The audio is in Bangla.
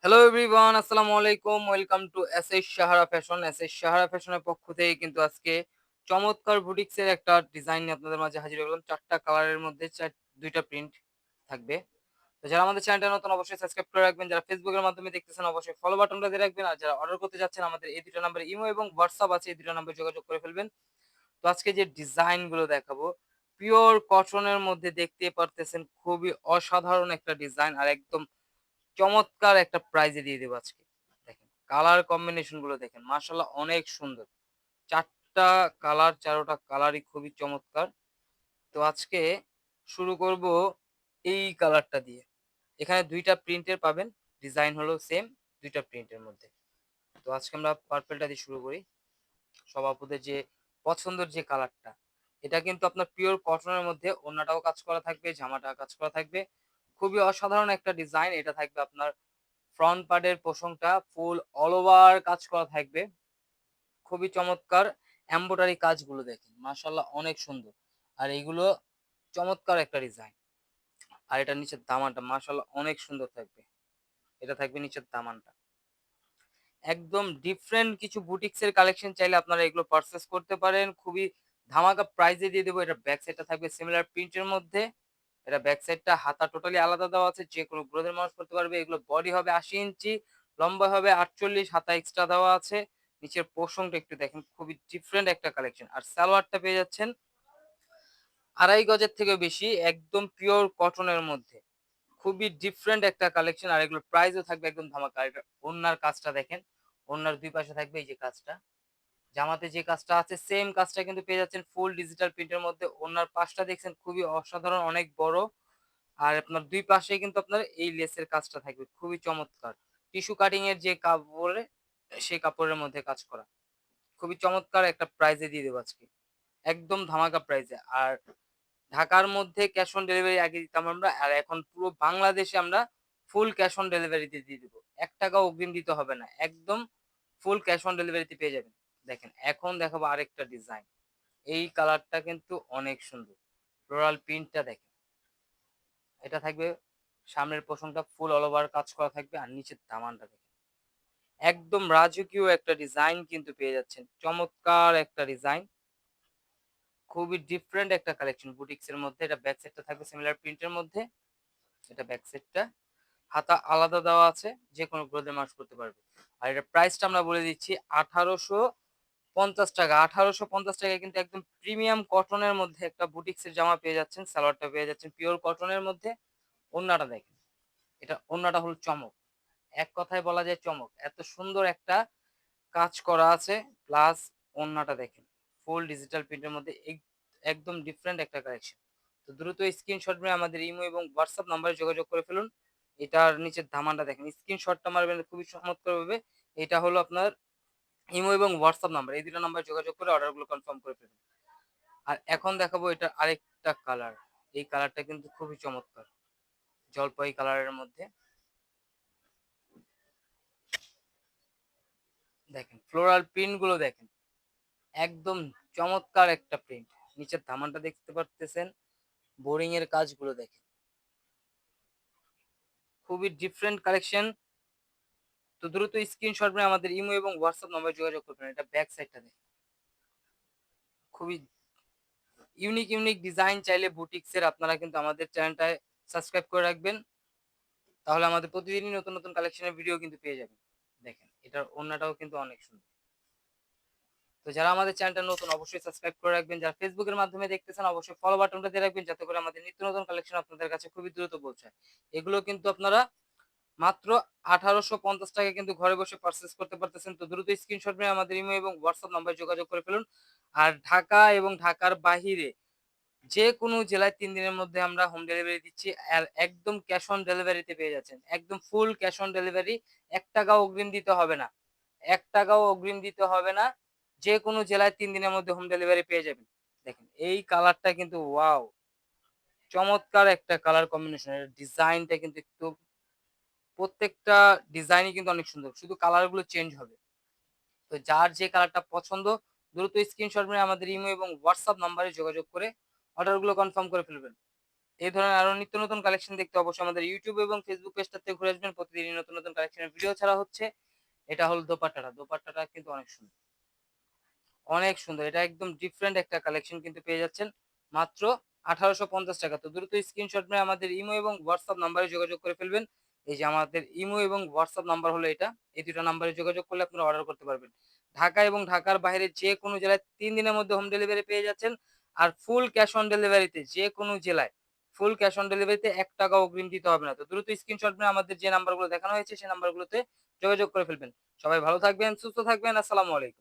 হ্যালো এভরিওয়ান, আসসালামু আলাইকুম। Welcome to SS Sahara fashion. SS Sahara ফ্যাশনের পক্ষ থেকে কিন্তু আজকে চমৎকার বুটিক্সের একটা ডিজাইন নিয়ে আপনাদের মাঝে হাজির হলাম। ৪ টা কালারের মধ্যে ২ টা প্রিন্ট থাকবে। তো যারা আমাদের চ্যানেলটা নতুন অবশ্যই সাবস্ক্রাইব করে রাখবেন। যারা ফেসবুকের মাধ্যমে দেখতেছেন অবশ্যই ফলো বাটনটা দিয়ে রাখবেন। আর যারা অর্ডার করতে যাচ্ছেন আমাদের এই ২ টা নাম্বারে ইমো এবং হোয়াটসঅ্যাপ আছে। এই ২ টা নাম্বারে যোগাযোগ করে ফেলবেন। তো আজকে যে ডিজাইন গুলো দেখাবো, পিওর কটনের মধ্যে দেখতেই পারতেছেন খুবই অসাধারণ একটা ডিজাইন আর একদম চমৎকার একটা প্রাইজে দিয়ে দেবো আজকে। দেখেন কালার কম্বিনেশন গুলো দেখেন। মাশাআল্লাহ অনেক সুন্দর। ৪ টা কালার, ৪ টা কালারই খুবই চমৎকার। তো আজকে শুরু করব এই কালারটা দিয়ে। এখানে ২ টা প্রিন্টের পাবেন। ডিজাইন হলো সেম ২ টা প্রিন্টের মধ্যে। তো আজকে আমরা পার্পলটা দিয়ে শুরু করি। সবার আপুদের যে পছন্দের যে কালারটা, এটা কিন্তু আপনার পিওর কটনের মধ্যে ওড়নাটাও কাজ করা থাকবে, জামাটাও কাজ করা থাকবে। খুবই অসাধারণ একটা ডিজাইন। এটা থাকবে আপনার ফ্রন্ট পার্টের পোষণটা ফুল অল ওভার কাজ করা থাকবে। খুবই চমৎকার এমব্রয়ডারি কাজগুলো দেখেন। মাশাআল্লাহ অনেক সুন্দর। আর এগুলো চমৎকার একটা ডিজাইন। আর এটার নিচের দামানটা মাশাআল্লাহ অনেক সুন্দর থাকবে। এটা থাকবে নিচের দামানটা। একদম ডিফারেন্ট কিছু বুটিক্স এর কালেকশন চাইলে আপনারা এগুলো পারচেজ করতে পারেন। খুবই ধামাকা প্রাইজে দিয়ে দেবো। এটার ব্যাক সাইডটা থাকবে সিমিলার প্রিন্টের মধ্যে। এটা ব্যাক সাইডটা হাতা টোটালি আলাদা দেওয়া আছে। যেকোনো গ্রোথের মানুষ করতে পারবে। এগুলো বডি হবে ৮০ ইঞ্চি, লম্বা হবে ৪৮, হাতা এক্সট্রা দেওয়া আছে। নিচের পোরশনটা একটু দেখেন। খুবই ডিফারেন্ট একটা কালেকশন। আর সালোয়ারটা পেয়ে যাচ্ছেন ২.৫ গজের থেকেও বেশি একদম পিওর কটনের মধ্যে। খুবই ডিফারেন্ট একটা কালেকশন। আর এগুলোর প্রাইসও থাকবে একদম ধামাকা। এটা ওড়নার কাজটা দেখেন। ওড়নার ২ পাশে থাকবে এই যে কাজটা। জামাতে যে কাজটা আছে সেম কাজটা কিন্তু পেয়ে যাচ্ছেন ফুল ডিজিটাল প্রিন্টের মধ্যে। ওড়নার পাশটা দেখছেন খুবই অসাধারণ অনেক বড়। আর আপনার ২ পাশেই কিন্তু আপনার এই লেসের কাজটা থাকবে। খুবই চমৎকার। টিস্যু কাটিং এর যে কাপড়ে সেই কাপড়ের মধ্যে কাজ করা। খুবই চমৎকার একটা প্রাইজে দিয়ে দেবো আজকে। একদম ধামাকা প্রাইজে। আর ঢাকার মধ্যে ক্যাশ অন ডেলিভারি আগে দিতাম আমরা। আর এখন পুরো বাংলাদেশে আমরা ফুল ক্যাশ অন ডেলিভারিতে দিয়ে দিব। ৳১ অগ্রিম দিতে হবে না। একদম ফুল ক্যাশ অন ডেলিভারিতে পেয়ে যাবেন। দেখেন এখন দেখাবো আরেকটা ডিজাইন। এই কালারটা কিন্তু অনেক সুন্দর। ফ্লোরাল প্রিন্টটা দেখেন। এটা থাকবে সামনের পোরশনটা ফুল অল ওভার কাজ করা থাকবে আর নিচের দামানটা দেখেন। একদম রাজকীয় একটা ডিজাইন কিন্তু পেয়ে যাচ্ছেন। চমৎকার একটা ডিজাইন। খুবই ডিফারেন্ট একটা কালেকশন বুটিক্স এর মধ্যে। এটা ব্যাক সাইডটা থাকবে সিমিলার প্রিন্টের মধ্যে। এটা ব্যাক সাইডটা। হাতা আলাদা দেওয়া আছে। যেকোনো গ্রোথের মানুষ করতে পারবে। আর এটার প্রাইসটা আমরা বলে দিচ্ছি ৳১৮৫০। ৳১৮৫০ কিন্তু একদম প্রিমিয়াম কটনের মধ্যে একটা বুটিক্সের জামা পেয়ে যাচ্ছেন। সালোয়ারটা পেয়ে যাচ্ছেন পিওর কটনের মধ্যে। ওড়নাটা দেখেন। এটা ওড়নাটা হলো চমক। এক কথায় বলা যায় চমক। এত সুন্দর একটা কাজ করা আছে প্লাস ওড়নাটা দেখেন। ফুল ডিজিটাল প্রিন্টের মধ্যে একদম ডিফারেন্ট একটা কালেকশন। তো দ্রুত স্ক্রিনশট মেরে আমাদের ইমো এবং হোয়াটসঅ্যাপ নাম্বারে যোগাযোগ করে ফেলুন। এটার নিচের দামানটা দেখেন। স্ক্রিনশটটা মারবেন খুবই চমৎকারভাবে। এটা হলো আপনার ইমো এবং হোয়াটসঅ্যাপ নাম্বার। এই ২ টা নাম্বারে যোগাযোগ করে অর্ডারগুলো কনফার্ম করে ফেলুন। আর এখন দেখাবো এটার আরেকটা কালার। এই কালারটা কিন্তু খুবই চমৎকার। জলপাই কালারের মধ্যে। দেখেন ফ্লোরাল প্রিন্ট গুলো দেখেন। একদম চমৎকার একটা প্রিন্ট। নিচের দামানটা দেখতে পারতেছেন। বোরিং এর কাজগুলো দেখেন। খুবই ডিফারেন্ট কালেকশন। তো দ্রুত স্ক্রিনশট মেরে আমাদের ইমো এবং হোয়াটসঅ্যাপ নম্বরে যোগাযোগ করবেন। এটা ব্যাক সাইডটা দেখেন। খুবই ইউনিক ডিজাইন চাইলে বুটিক্সের আপনারা কিন্তু আমাদের চ্যানেলটায় সাবস্ক্রাইব করে রাখবেন। তাহলে আমাদের প্রতিদিনই নতুন কালেকশনের ভিডিও কিন্তু পেয়ে যাবেন। দেখেন এটার ওড়নাটাও কিন্তু অনেক সুন্দর। তো যারা আমাদের চ্যানেলটা নতুন অবশ্যই সাবস্ক্রাইব করে রাখবেন। যারা ফেসবুকের মাধ্যমে দেখতেছেন অবশ্যই ফলো বাটনটা দিয়ে রাখবেন যাতে করে আমাদের নিত্য নতুন কালেকশন আপনাদের কাছে খুবই দ্রুত পৌঁছায়। এগুলো কিন্তু আপনারা মাত্র ৳১৮৫০ কিন্তু ঘরে বসে পারচেজ করতে পারতেছেন। তো দ্রুত স্ক্রিনশট নিয়ে আমাদের ইমো এবং হোয়াটসঅ্যাপ নাম্বারে যোগাযোগ করে ফেলুন। আর ঢাকা এবং ঢাকার বাহিরে যেকোনো জেলায় ৩ দিনের মধ্যে আমরা হোম ডেলিভারি দিচ্ছি। আর একদম ক্যাশ অন ডেলিভারিতে পেয়ে যাচ্ছেন। একদম ফুল ক্যাশ অন ডেলিভারি। ৳১ অগ্রিম দিতে হবে না। ৳১ অগ্রিম দিতে হবে না। যেকোনো জেলায় ৩ দিনের মধ্যে হোম ডেলিভারি পেয়ে যাবেন। দেখেন এই কালারটা কিন্তু ওয়াও! চমৎকার একটা কালার কম্বিনেশন। এর ডিজাইনটা কিন্তু একটু প্রত্যেকটা ডিজাইনই কিন্তু অনেক সুন্দর। শুধু কালার গুলো চেঞ্জ হবে। তো যার যে কালারটা পছন্দ দ্রুত স্ক্রিনশট মেরে আমাদের ইমো এবং হোয়াটসঅ্যাপ নাম্বারে যোগাযোগ করে অর্ডার গুলো কনফার্ম করে ফেলবেন। এই ধরনের আরো নিত্য নতুন কালেকশন দেখতে অবশ্যই আমাদের YouTube এবং Facebook পেজটাতে ঘুরে আসবেন। প্রতিদিনই নতুন, নতুন কালেকশনের ভিডিও ছাড়া হচ্ছে। এটা হলো দোপাট্টাটা। দোপাট্টাটা কিন্তু অনেক সুন্দর। অনেক সুন্দর। এটা একদম ডিফারেন্ট একটা কালেকশন কিন্তু পেয়ে যাচ্ছেন মাত্র ৳১৮৫০। তো দ্রুত স্ক্রিনশট মেরে আমাদের ইমো এবং WhatsApp নাম্বারে যোগাযোগ করে ফেলবেন। এই যে আমাদের ইমো এবং WhatsApp নাম্বার হলো এটা। এই ২ টা নাম্বারে যোগাযোগ করলে আপনারা অর্ডার করতে পারবেন। ঢাকা এবং ঢাকার বাইরে যেকোনো জেলায় ৩ দিনের মধ্যে হোম ডেলিভারি পেয়ে যাচ্ছেন। আর ফুল ক্যাশ অন ডেলিভারিতে যেকোনো জেলায় ফুল ক্যাশ অন ডেলিভারিতে ৳১ অগ্রিম দিতে হবে না। তো দ্রুত স্ক্রিনশট মেরে আমাদের যে নাম্বারগুলো দেখানো হয়েছে সেই নাম্বারগুলোতে যোগাযোগ করে ফেলবেন। সবাই ভালো থাকবেন, সুস্থ থাকবেন। আসসালামু আলাইকুম।